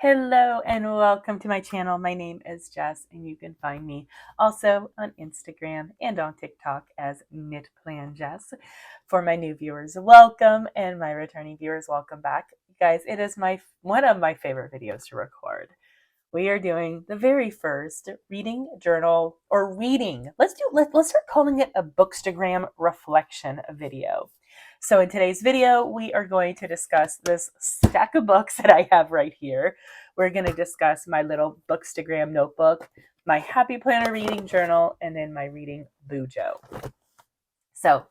Hello and welcome to my channel. My name is Jess and you can find me also on Instagram and on TikTok as Knit Plan Jess. For my new viewers, welcome, and my returning viewers, welcome back. You guys, it is one of my favorite videos to record. We are doing the very first reading journal or reading. Let's start calling it a Bookstagram reflection video. So in today's video, we are going to discuss this stack of books that I have right here. We're going to discuss my little Bookstagram notebook, my Happy Planner reading journal, and then my reading bujo. So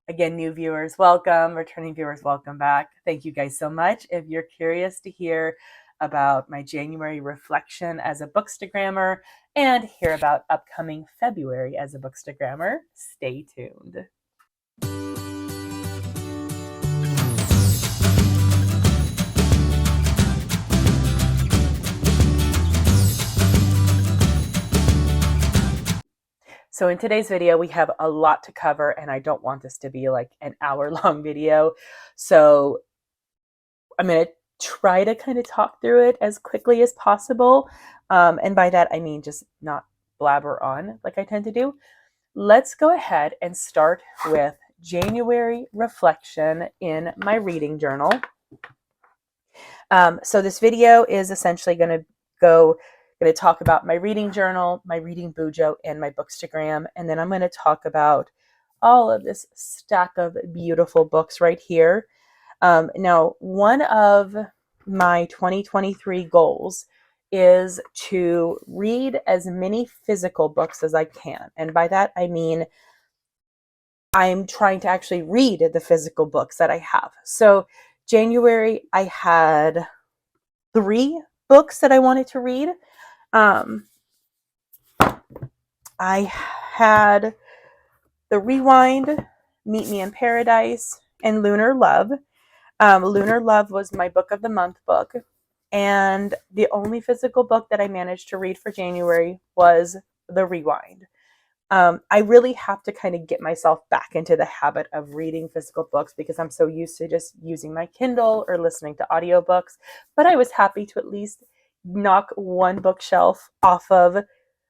again, new viewers, welcome. Returning viewers, welcome back. Thank you guys so much. If you're curious to hear about my January reflection as a Bookstagrammer and hear about upcoming February as a Bookstagrammer, stay tuned. So in today's video, we have a lot to cover, and I don't want this to be like an hour-long video. So I'm going to try to kind of talk through it as quickly as possible. And by that, I mean just not blabber on like I tend to do. Let's go ahead and start with January reflection in my reading journal. So this video is essentially going to talk about my reading journal, my reading bujo, and my Bookstagram. And then I'm going to talk about all of this stack of beautiful books right here. Now, one of my 2023 goals is to read as many physical books as I can. And by that, I mean, I'm trying to actually read the physical books that I have. So January, I had 3 books that I wanted to read. I had The Rewind, Meet Me in Paradise, and Lunar Love. Lunar Love was my book of the month book, and the only physical book that I managed to read for January was The Rewind. I really have to kind of get myself back into the habit of reading physical books because I'm so used to just using my Kindle or listening to audiobooks, but I was happy to at least knock one book off of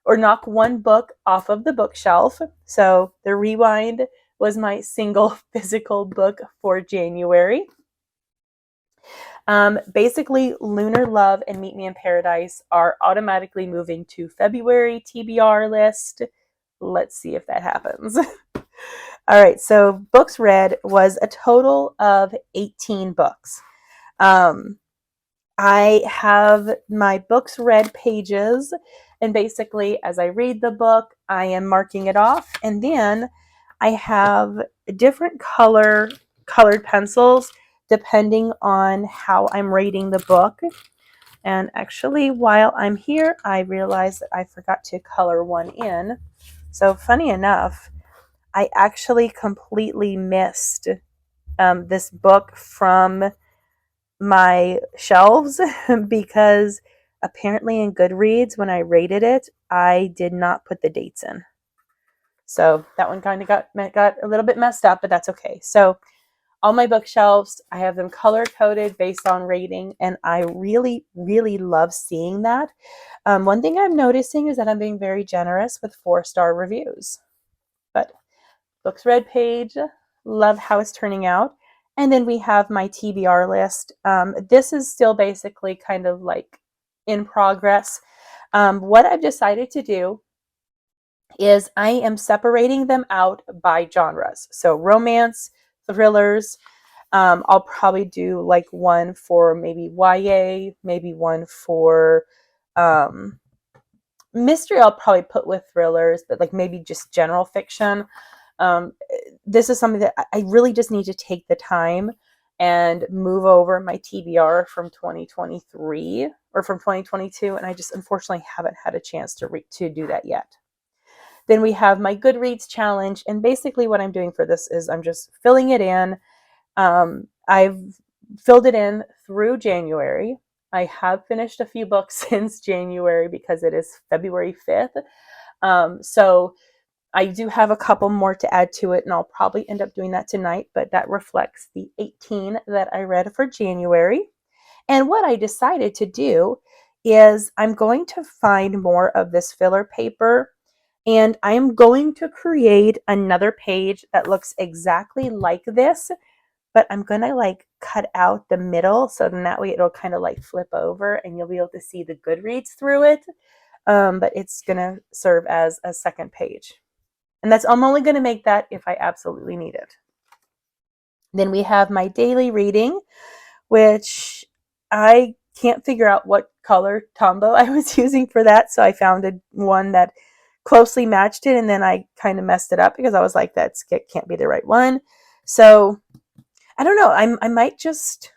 the bookshelf. So The Rewind was my single physical book for January. Basically, Lunar Love and Meet Me in Paradise are automatically moving to February TBR list. Let's see if that happens. All right, so books read was a total of 18 books. I have my books read pages, and basically as I read the book, I am marking it off, and then I have different colored pencils depending on how I'm rating the book. And actually, while I'm here, I realized that I forgot to color one in. So funny enough, I actually completely missed this book from my shelves because apparently in Goodreads, when I rated it, I did not put the dates in. So that one kind of got a little bit messed up, but that's okay. So all my bookshelves, I have them color-coded based on rating, and I really, really love seeing that. One thing I'm noticing is that I'm being very generous with 4-star reviews. But books read page, love how it's turning out. And then we have my TBR list. This is still basically kind of like in progress. What I've decided to do is I am separating them out by genres. So romance, thrillers. I'll probably do like one for maybe YA, maybe one for mystery. I'll probably put with thrillers, but like maybe just general fiction. This is something that I really just need to take the time and move over my TBR from 2023 or from 2022, and I just unfortunately haven't had a chance to do that yet. Then we have my Goodreads challenge, and basically what I'm doing for this is I'm just filling it in. I've filled it in through January. I have finished a few books since January because it is February 5th. So I do have a couple more to add to it, and I'll probably end up doing that tonight, but that reflects the 18 that I read for January. And what I decided to do is I'm going to find more of this filler paper, and I'm going to create another page that looks exactly like this, but I'm going to like cut out the middle so then that way it'll kind of like flip over and you'll be able to see the Goodreads through it. But it's going to serve as a second page. And I'm only going to make that if I absolutely need it. Then we have my daily reading, which I can't figure out what color Tombow I was using for that. So I found one that closely matched it, and then I kind of messed it up because I was like, that can't be the right one. So I don't know. I might just,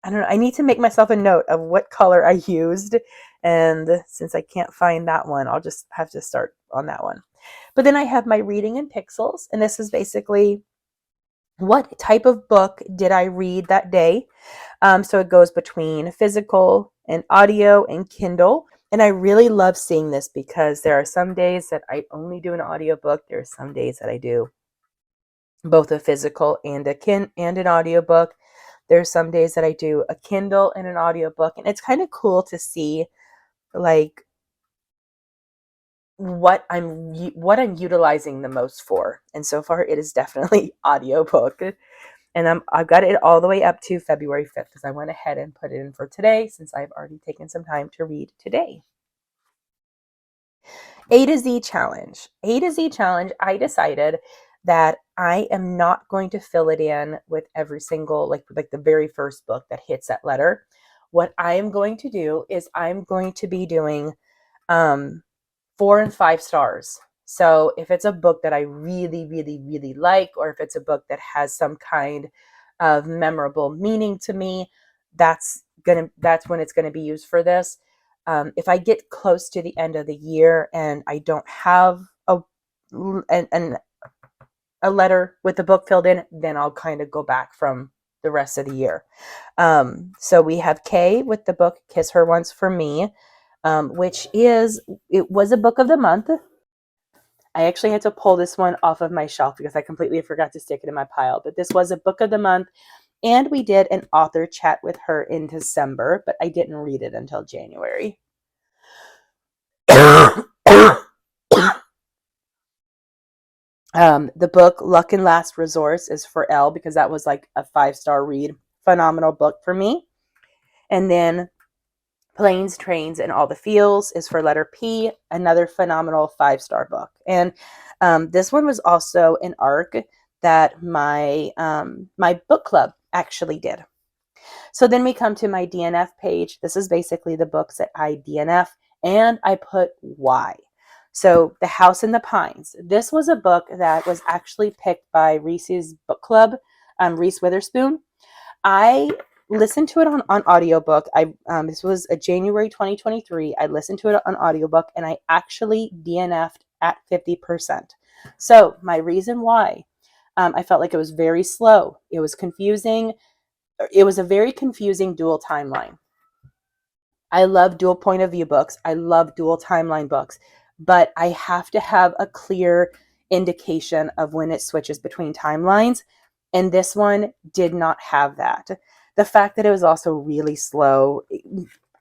I don't know. I need to make myself a note of what color I used. And since I can't find that one, I'll just have to start on that one. But then I have my reading in pixels. And this is basically what type of book did I read that day. So it goes between physical and audio and Kindle. And I really love seeing this because there are some days that I only do an audiobook. There are some days that I do both a physical and an audiobook. There's some days that I do a Kindle and an audiobook, and it's kind of cool to see like what I'm utilizing the most for. And so far it is definitely audiobook. And I've got it all the way up to February 5th because I went ahead and put it in for today since I've already taken some time to read today. A to Z challenge. A to Z challenge, I decided that I am not going to fill it in with every single, like the very first book that hits that letter. What I am going to do is I'm going to be doing 4 and 5 stars. So if it's a book that I really, really, really like, or if it's a book that has some kind of memorable meaning to me, that's when it's gonna be used for this. If I get close to the end of the year and I don't have a letter with the book filled in, then I'll kind of go back from the rest of the year. So we have Kay with the book Kiss Her Once for Me, which it was a book of the month. I actually had to pull this one off of my shelf because I completely forgot to stick it in my pile, but this was a book of the month. And we did an author chat with her in December, but I didn't read it until January. The book Luck and Last Resource is for Elle because that was like a 5-star read. Phenomenal book for me. And then Planes, Trains, and All the Feels is for letter P, another phenomenal 5-star book. And this one was also an ARC that my book club actually did. So then we come to my DNF page. This is basically the books that I DNF, and I put why. So The House in the Pines. This was a book that was actually picked by Reese's book club, Reese Witherspoon. I listened to it on audiobook. This was a January 2023. I listened to it on audiobook, and I actually DNF'd at 50%. So my reason why, I felt like it was very slow. It was confusing. It was a very confusing dual timeline. I love dual point of view books. I love dual timeline books, but I have to have a clear indication of when it switches between timelines. And this one did not have that. The fact that it was also really slow,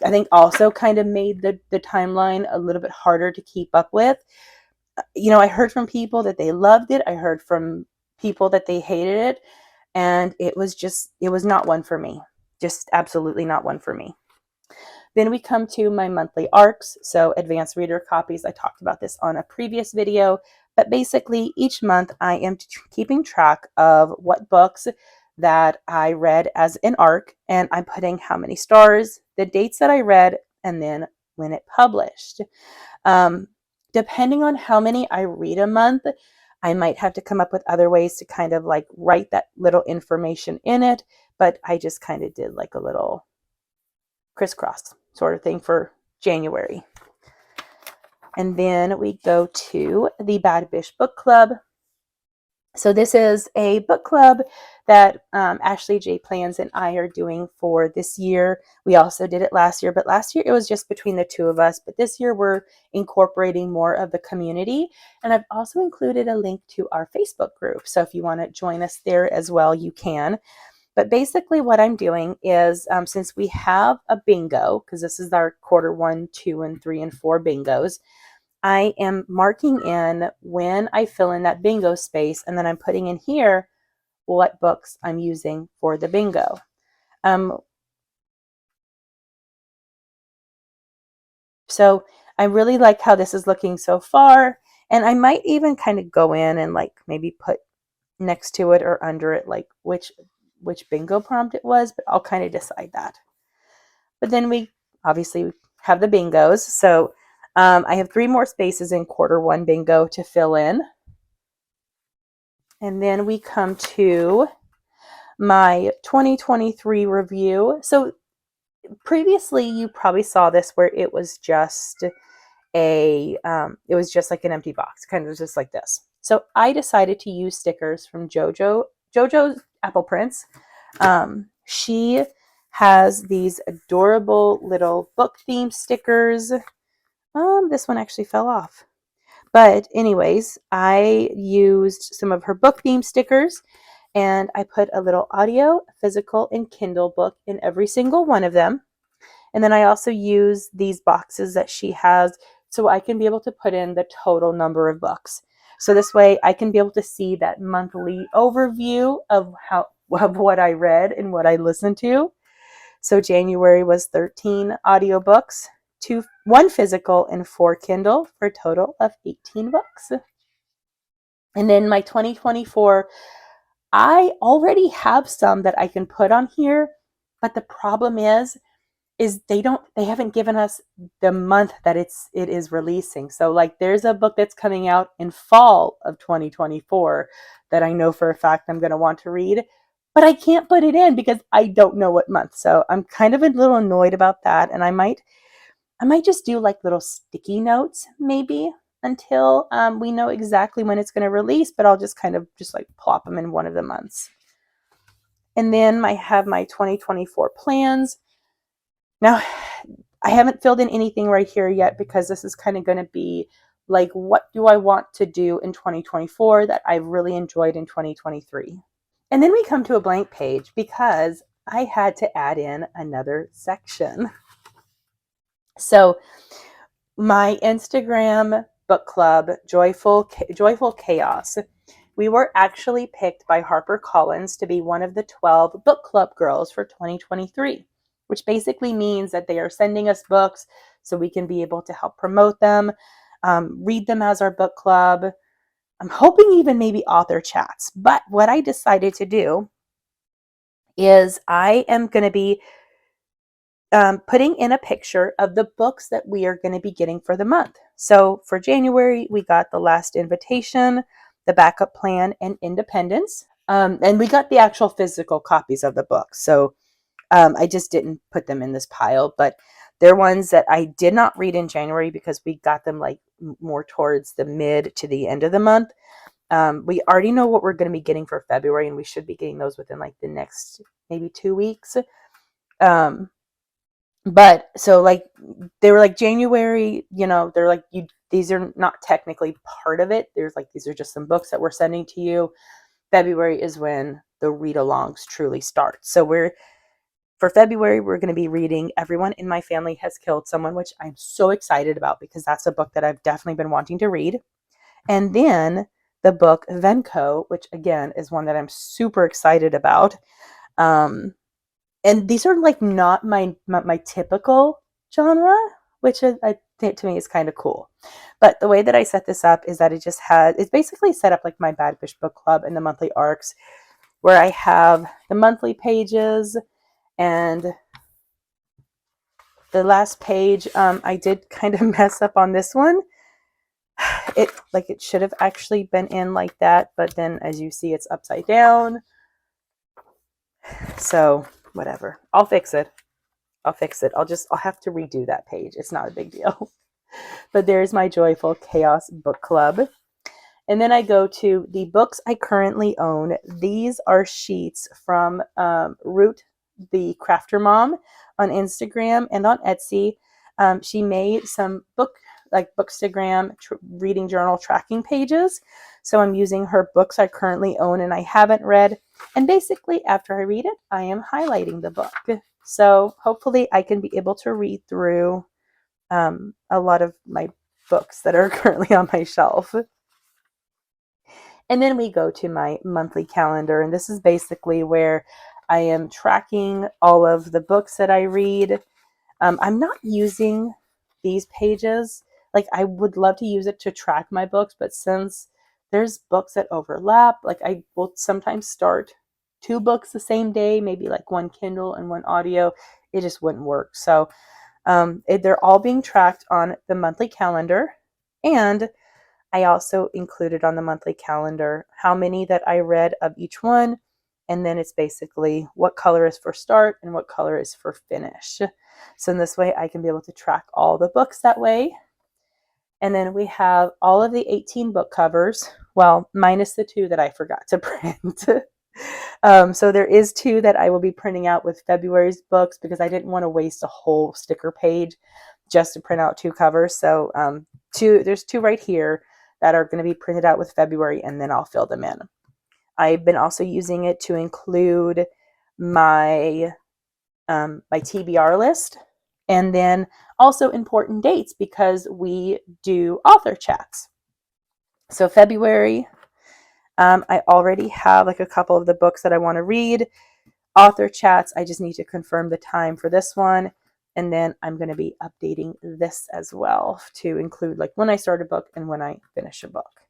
I think also kind of made the timeline a little bit harder to keep up with. I heard from people that they loved it. I heard from people that they hated it. And it was not one for me. Just absolutely not one for me. Then we come to my monthly ARCs, so advanced reader copies. I talked about this on a previous video, but basically each month I am keeping track of what books that I read as an ARC, and I'm putting how many stars, the dates that I read, and then when it published. Depending on how many I read a month, I might have to come up with other ways to kind of like write that little information in it, but I just kind of did like a little crisscross sort of thing for January. And then we go to the Bad Bish Book Club. So this is a book club that Ashley J. Plans and I are doing for this year. We also did it last year, but last year it was just between the two of us. But this year we're incorporating more of the community. And I've also included a link to our Facebook group. So if you want to join us there as well, you can. But basically what I'm doing is, since we have a bingo, because this is our quarter 1, 2, and 3, and 4 bingos, I am marking in when I fill in that bingo space, and then I'm putting in here what books I'm using for the bingo. So I really like how this is looking so far, and I might even kind of go in and like maybe put next to it or under it like which bingo prompt it was, but I'll kind of decide that. But then we obviously have the bingos. So I have 3 more spaces in quarter 1 bingo to fill in. And then we come to my 2023 review. So previously you probably saw this where it was just it was just like an empty box, kind of just like this. So I decided to use stickers from JoJo's Apple Prints. She has these adorable little book theme stickers. This one actually fell off. But anyways, I used some of her book theme stickers, and I put a little audio, physical, and Kindle book in every single one of them. And then I also use these boxes that she has so I can be able to put in the total number of books. So this way I can be able to see that monthly overview of what I read and what I listened to. So January was 13 audiobooks, 1 physical, and 4 Kindle for a total of 18 books. And then my 2024, I already have some that I can put on here, but the problem is they haven't given us the month that it is releasing. So like there's a book that's coming out in fall of 2024 that I know for a fact I'm going to want to read, but I can't put it in because I don't know what month. So I'm kind of a little annoyed about that, and I might just do like little sticky notes maybe until we know exactly when it's going to release, but I'll just kind of just like plop them in one of the months. And then I have my 2024 plans. Now, I haven't filled in anything right here yet because this is kind of going to be like, what do I want to do in 2024 that I really enjoyed in 2023? And then we come to a blank page because I had to add in another section. So my Instagram book club, Joyful Chaos, we were actually picked by HarperCollins to be one of the 12 book club girls for 2023, which basically means that they are sending us books so we can be able to help promote them, read them as our book club. I'm hoping even maybe author chats. But what I decided to do is I am going to be putting in a picture of the books that we are going to be getting for the month. So for January, we got The Last Invitation, The Backup Plan, and Independence. And we got the actual physical copies of the books. So I just didn't put them in this pile, but they're ones that I did not read in January because we got them like more towards the mid to the end of the month. We already know what we're going to be getting for February, and we should be getting those within like the next maybe 2 weeks. But so like they were like January, they're like, these are not technically part of it. There's like, these are just some books that we're sending to you. February is when the read-alongs truly start. So for February, we're going to be reading Everyone in My Family Has Killed Someone, which I'm so excited about because that's a book that I've definitely been wanting to read. And then the book Venko, which again is one that I'm super excited about. And these are like not my typical genre, which I think to me is kind of cool. But the way that I set this up is that it's basically set up like my Bad Fish book club and the monthly arcs, where I have the monthly pages, and the last page, I did kind of mess up on this one. It should have actually been in like that, but then as you see, it's upside down. So whatever, I'll fix it. I'll have to redo that page. It's not a big deal. But there's my Joyful Chaos book club. And then I go to the books I currently own. These are sheets from Root, the Crafter Mom, on Instagram and on Etsy. She made some like Bookstagram reading journal tracking pages. So I'm using her books I currently own and I haven't read. And basically after I read it, I am highlighting the book. So hopefully I can be able to read through a lot of my books that are currently on my shelf. And then we go to my monthly calendar, and this is basically where I am tracking all of the books that I read. I'm not using these pages. Like, I would love to use it to track my books, but since there's books that overlap, like I will sometimes start 2 books the same day, maybe like one Kindle and one audio. It just wouldn't work. So they're all being tracked on the monthly calendar. And I also included on the monthly calendar how many that I read of each one. And then it's basically what color is for start and what color is for finish. So in this way, I can be able to track all the books that way. And then we have all of the 18 book covers, well, minus the 2 that I forgot to print. So there is 2 that I will be printing out with February's books because I didn't want to waste a whole sticker page just to print out 2 covers. So there's 2 right here that are going to be printed out with February, and then I'll fill them in. I've been also using it to include my my TBR list, and then also important dates because we do author chats. So February, I already have like a couple of the books that I want to read. Author chats, I just need to confirm the time for this one. And then I'm going to be updating this as well to include like when I start a book and when I finish a book.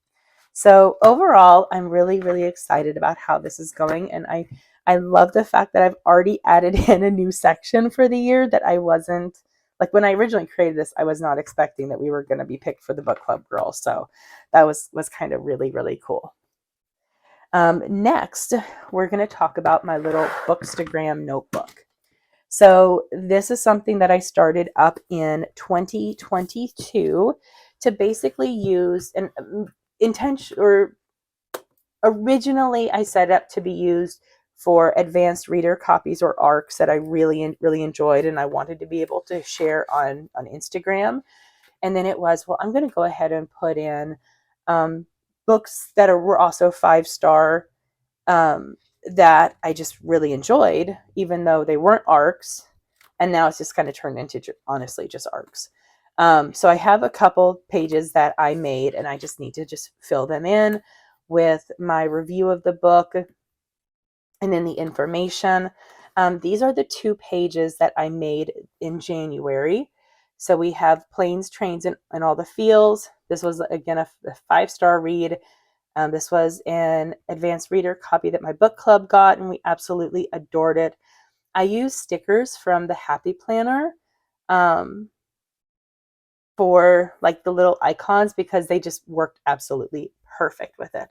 So overall, I'm really, really excited about how this is going. And I love the fact that I've already added in a new section for the year that I wasn't, like when I originally created this, I was not expecting that we were going to be picked for the book club girls. So that was kind of really, really cool. Next, we're going to talk about my little Bookstagram notebook. So this is something that I started up in 2022 to basically use an intention, or originally I set it up to be used for advanced reader copies or ARCs that I really, really enjoyed and I wanted to be able to share on Instagram. And then it was, well, I'm going to go ahead and put in books that were also 5-star that I just really enjoyed, even though they weren't ARCs. And now it's just kind of turned into, honestly, just ARCs. So I have a couple pages that I made, and I just need to just fill them in with my review of the book and then the information. These are the 2 pages that I made in January. So we have Planes, Trains, and All the Feels. This was, again, a 5-star read. This was an advanced reader copy that my book club got, and we absolutely adored it. I used stickers from the Happy Planner for like the little icons because they just worked absolutely perfect with it.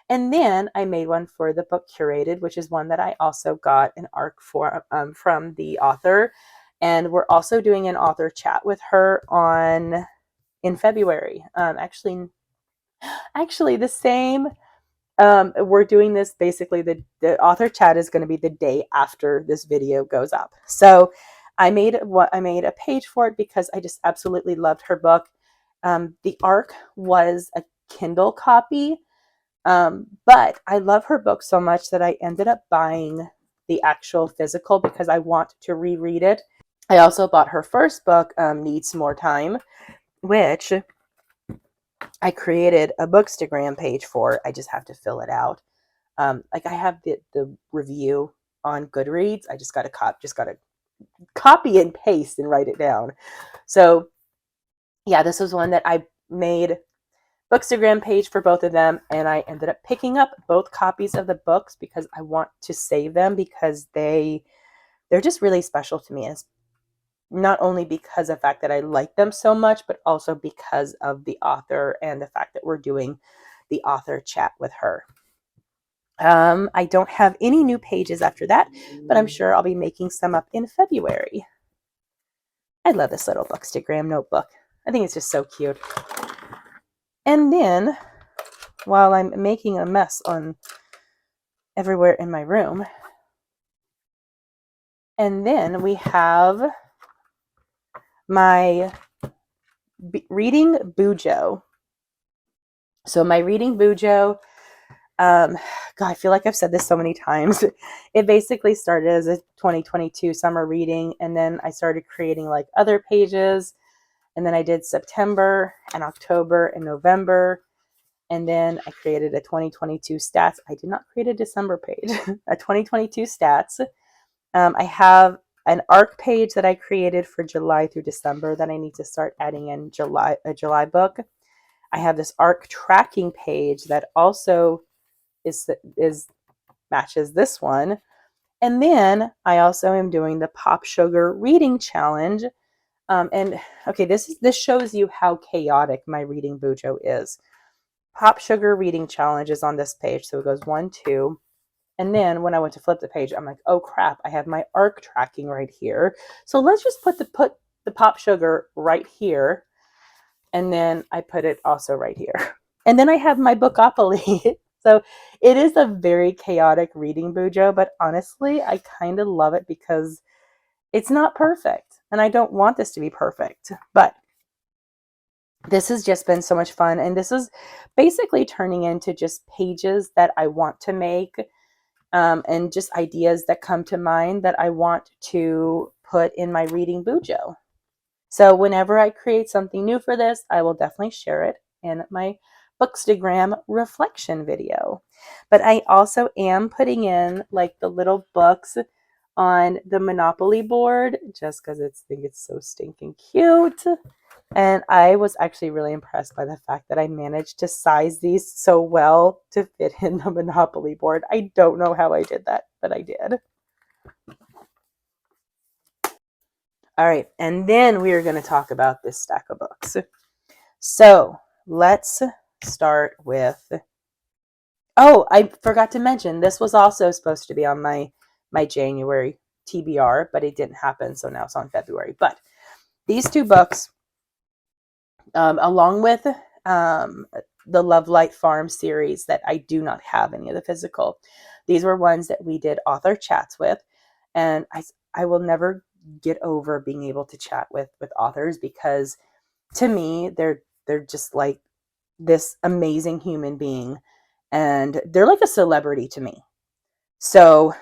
And then I made one for the book Curated, which is one that I also got an ARC for from the author. And we're also doing an author chat with her in February. Actually, the same. We're doing this basically, the author chat is going to be the day after this video goes up. So I made a page for it because I just absolutely loved her book. The ARC was a Kindle copy, but I love her book so much that I ended up buying the actual physical because I want to reread it. I also bought her first book, Needs More Time, which I created a Bookstagram page for. I just have to fill it out. Like I have the review on Goodreads. I just got to copy and paste and write it down. So yeah, this was one that I made Bookstagram page for both of them, and I ended up picking up both copies of the books because I want to save them because they're just really special to me. And it's not only because of the fact that I like them so much, but also because of the author and the fact that we're doing the author chat with her. I don't have any new pages after that, but I'm sure I'll be making some up in February. I love this little Bookstagram notebook. I think it's just so cute. And then, while I'm making a mess on everywhere in my room, and then we have my reading Bujo. So my reading Bujo, God, I feel like I've said this so many times. It basically started as a 2022 summer reading, and then I started creating like other pages, and then I did September and October and November, and then I created a 2022 stats. I did not create a December page, a 2022 stats. I have an ARC page that I created for July through December that I need to start adding in a July book. I have this ARC tracking page that also is matches this one. And then I also am doing the Pop Sugar Reading Challenge. And okay, this shows you how chaotic my reading Bujo is. Pop Sugar Reading Challenge is on this page. So it goes 1, 2. And then when I went to flip the page, I'm like, oh crap, I have my ARC tracking right here. So let's just put the Pop Sugar right here. And then I put it also right here. And then I have my Bookopoly. So it is a very chaotic reading Bujo, but honestly, I kind of love it because it's not perfect. And I don't want this to be perfect. But this has just been so much fun. And this is basically turning into just pages that I want to make, and just ideas that come to mind that I want to put in my reading Bujo. So whenever I create something new for this, I will definitely share it in my Bookstagram reflection video. But I also am putting in like the little books on the Monopoly board just because I think it's so stinking cute. And I was actually really impressed by the fact that I managed to size these so well to fit in the Monopoly board. I don't know how I did that, but I did. All right, and then we are going to talk about this stack of books. So let's start with, oh, I forgot to mention, this was also supposed to be on my January TBR, but it didn't happen, so now it's on February. But these two books, along with the Love Light Farm series that I do not have any of the physical, these were ones that we did author chats with, and I will never get over being able to chat with authors, because to me they're just like this amazing human being, and they're like a celebrity to me. So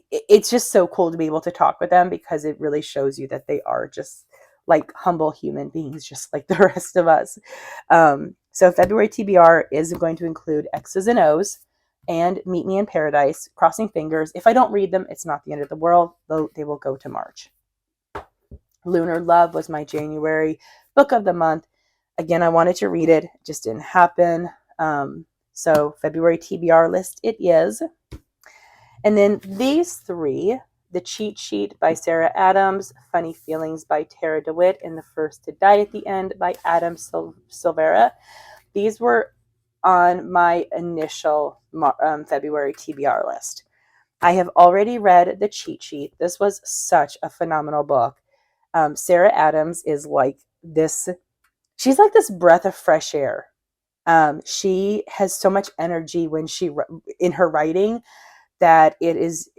it's just so cool to be able to talk with them, because it really shows you that they are just like humble human beings, just like the rest of us. So February TBR is going to include X's and O's and Meet Me in Paradise. Crossing fingers. If I don't read them, it's not the end of the world, though they will go to March. Lunar Love was my January book of the month. Again, I wanted to read it. It just didn't happen. So February TBR list it is. And then these three, The Cheat Sheet by Sarah Adams, Funny Feelings by Tara DeWitt, and The First to Die at the End by Adam Silvera. These were on my initial February TBR list. I have already read The Cheat Sheet. This was such a phenomenal book. Sarah Adams is like this, she's like this breath of fresh air. She has so much energy when in her writing that it is,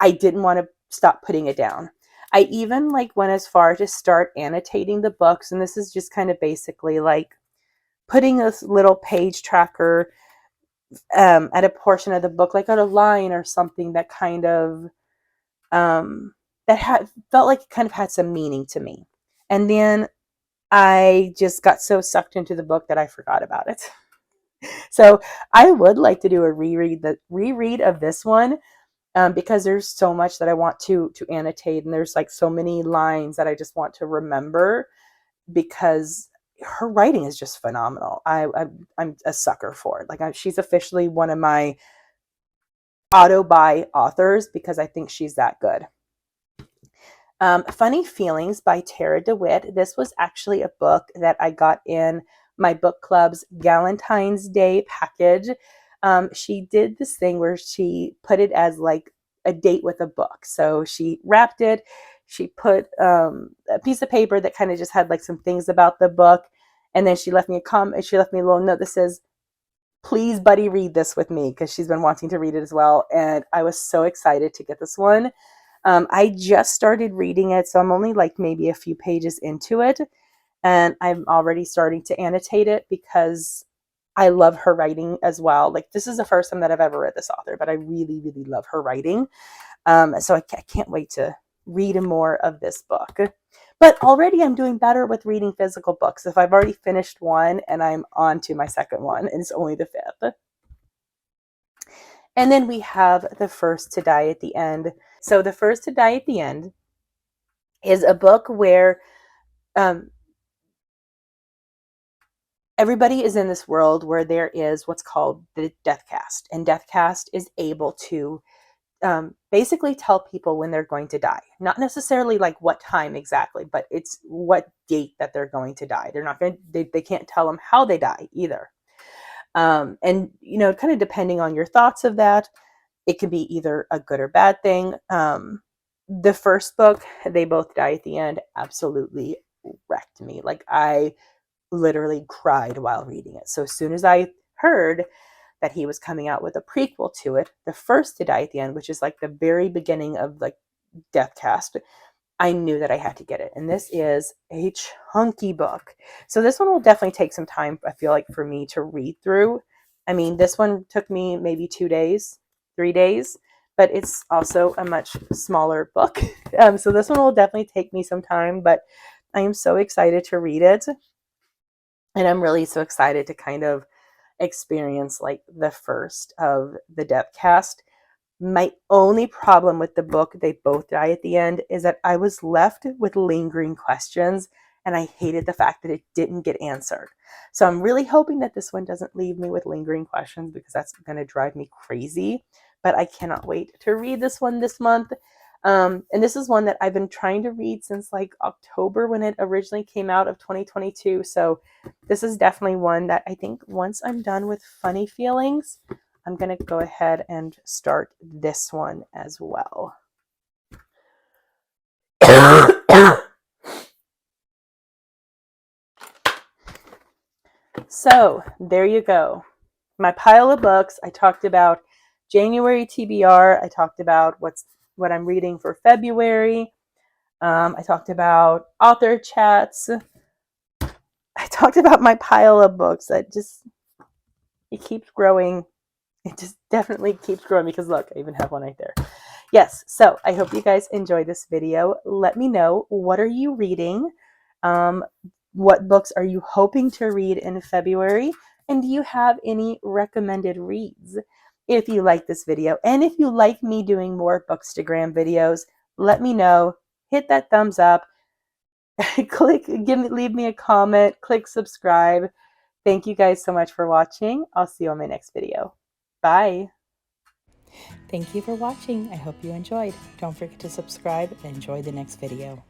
I didn't want to stop putting it down. I even like went as far to start annotating the books, and this is just kind of basically like putting this little page tracker at a portion of the book, like on a line or something that kind of felt like it kind of had some meaning to me. And then I just got so sucked into the book that I forgot about it. So I would like to do a reread of this one, because there's so much that I want to annotate, and there's like so many lines that I just want to remember, because her writing is just phenomenal. I'm a sucker for it. Like she's officially one of my auto buy authors, because I think she's that good. Funny Feelings by Tara DeWitt. This was actually a book that I got in my book club's Valentine's Day package. She did this thing where she put it as like a date with a book. So she wrapped it. She put a piece of paper that kind of just had like some things about the book. And then she left me a comment. She left me a little note that says, "Please, buddy, read this with me," because she's been wanting to read it as well. And I was so excited to get this one. I just started reading it, so I'm only like maybe a few pages into it. and I'm already starting to annotate it because I love her writing as well. Like, this is the first time that I've ever read this author, but I really, really love her writing. So I can't wait to read more of this book. But already I'm doing better with reading physical books. If I've already finished one and I'm on to my second one, and it's only the fifth. And then we have The First to Die at the End. So The First to Die at the End is a book where everybody is in this world where there is what's called the death cast. And death cast is able to basically tell people when they're going to die. Not necessarily like what time exactly, but it's what date that they're going to die. They're not going to, they can't tell them how they die either. And, you know, kind of depending on your thoughts of that, it can be either a good or bad thing. The first book, They Both Die at the End, absolutely wrecked me. Like, I literally cried while reading it. So as soon as I heard that he was coming out with a prequel to it, The First to Die at the End, which is like the very beginning of like Death Cast, I knew that I had to get it. And this is a chunky book. So this one will definitely take some time, I feel like, for me to read through. I mean, this one took me maybe 2 days, 3 days, but it's also a much smaller book. So this one will definitely take me some time, but I am so excited to read it. And I'm really so excited to kind of experience like the first of the Death Cast. My only problem with the book, They Both Die at the End, is that I was left with lingering questions, and I hated the fact that it didn't get answered. So I'm really hoping that this one doesn't leave me with lingering questions, because that's going to drive me crazy. But I cannot wait to read this one this month. And this is one that I've been trying to read since like October, when it originally came out, of 2022. So this is definitely one that I think once I'm done with Funny Feelings, I'm going to go ahead and start this one as well. So there you go. My pile of books. I talked about January TBR. I talked about what I'm reading for February. I talked about author chats. I talked about my pile of books that it keeps growing. It just definitely keeps growing, because look, I even have one right there. Yes, so I hope you guys enjoyed this video. Let me know, what are you reading? What books are you hoping to read in February? And do you have any recommended reads? If you like this video, and if you like me doing more Bookstagram videos, let me know. Hit that thumbs up. Leave me a comment. Click subscribe. Thank you guys so much for watching. I'll see you on my next video. Bye. Thank you for watching. I hope you enjoyed. Don't forget to subscribe and enjoy the next video.